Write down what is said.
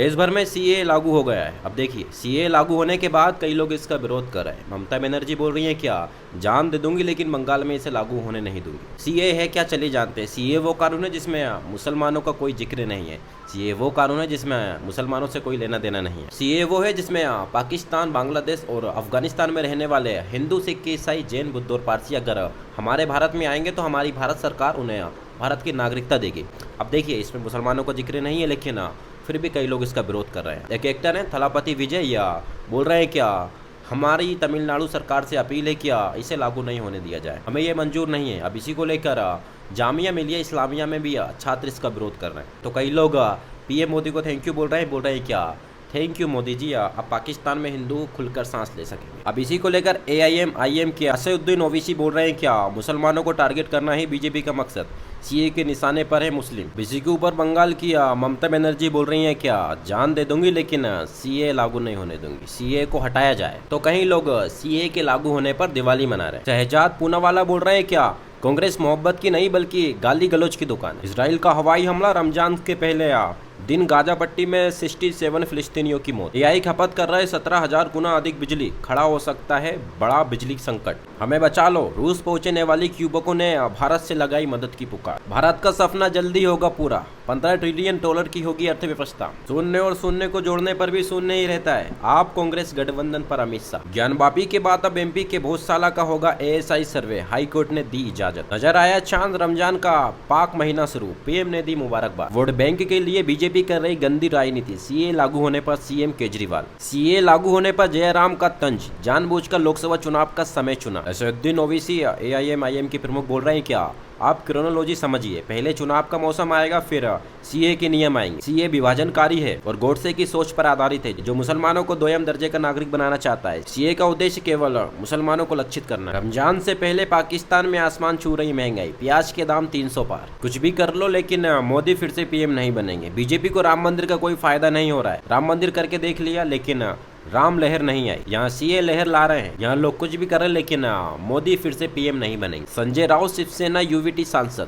देश भर में सीए लागू हो गया है। अब देखिए, सीए लागू होने के बाद कई लोग इसका विरोध कर रहे हैं। ममता बनर्जी बोल रही हैं क्या, जान दे दूंगी लेकिन बंगाल में इसे लागू होने नहीं दूंगी। सीए है क्या, चलिए जानते हैं। सीए वो कानून है जिसमें मुसलमानों का कोई जिक्र नहीं है। सीए वो कानून है जिसमें मुसलमानों से कोई लेना देना नहीं है। सीए वो है जिसमें पाकिस्तान, बांग्लादेश और अफगानिस्तान में रहने वाले हिंदू, सिख, ईसाई, जैन, बुद्ध और पारसी अगर हमारे भारत में आएंगे तो हमारी भारत सरकार उन्हें भारत की नागरिकता देगी। अब देखिए, इसमें मुसलमानों का जिक्र नहीं है, लेकिन फिर भी कई लोग इसका विरोध कर रहे हैं। एक एक्टर है थलापति विजय, या बोल रहे हैं क्या, हमारी तमिलनाडु सरकार से अपील है क्या इसे लागू नहीं होने दिया जाए, हमें ये मंजूर नहीं है। अब इसी को लेकर जामिया मिलिया इस्लामिया में भी छात्र इसका विरोध कर रहे हैं। तो कई लोग पीएम मोदी को थैंक यू बोल रहे हैं क्या, थैंक यू मोदी जी, अब पाकिस्तान में हिंदू खुलकर सांस ले सकेंगे। अब इसी को लेकर AIM के असदुद्दीन ओवैसी बोल रहे हैं क्या, मुसलमानों को टारगेट करना ही बीजेपी का मकसद, सीए के निशाने पर है मुस्लिम। इसी के ऊपर बंगाल की ममता बनर्जी बोल रही हैं क्या, जान दे दूंगी लेकिन सीए लागू नहीं होने दूंगी, सीए को हटाया जाए। तो कहीं लोग सीए के लागू होने पर दिवाली मना रहे हैं। शहजाद पूनावाला बोल रहे हैं क्या, कांग्रेस मोहब्बत की नहीं बल्कि गाली गलौज की दुकान। इसराइल का हवाई हमला, रमजान के पहले दिन गाजा पट्टी में 67 फिलिस्तीनियों की मौत। एआई खपत कर रहे 17,000 गुना अधिक बिजली, खड़ा हो सकता है बड़ा बिजली संकट, हमें बचा लो। रूस पहुंचने वाली क्यूबकों ने भारत से लगाई मदद की पुकार। भारत का सपना जल्दी होगा पूरा, 15 ट्रिलियन डॉलर की होगी अर्थव्यवस्था। शून्य और शून्य को जोड़ने पर भी शून्य ही रहता है। आप कांग्रेस गठबंधन पर अमित शाह। ज्ञानवापी के बाद अब MP के भोजशाला का होगा ASI सर्वे, हाईकोर्ट ने दी इजाजत। नजर आया चांद, रमजान का पाक महीना शुरू, PM ने दी मुबारकबाद। वोट बैंक के लिए बीजेपी कर रही गंदी राजनीति, सीए लागू होने पर CM केजरीवाल। सीए लागू होने पर जयराम का तंज, जानबूझकर लोकसभा चुनाव का समय चुना। असदुद्दीन ओवैसी AIM के प्रमुख बोल रहे हैं क्या, आप क्रोनोलॉजी समझिए, पहले चुनाव का मौसम आएगा फिर सीए के नियम आएंगे। सीए विभाजनकारी है और गोडसे की सोच पर आधारित है, जो मुसलमानों को दोयम दर्जे का नागरिक बनाना चाहता है। सीए का उद्देश्य केवल मुसलमानों को लक्षित करना। रमजान से पहले पाकिस्तान में आसमान छू रही महंगाई, प्याज के दाम 300 पार। कुछ भी कर लो लेकिन मोदी फिर से PM नहीं बनेंगे। बीजेपी को राम मंदिर का कोई फायदा नहीं हो रहा है। राम मंदिर करके देख लिया लेकिन राम लहर नहीं आई। यहाँ सीए लहर ला रहे हैं, यहाँ लोग कुछ भी कर रहे हैं लेकिन मोदी फिर से PM नहीं बनेंगे। संजय राउत शिवसेना UVT सांसद।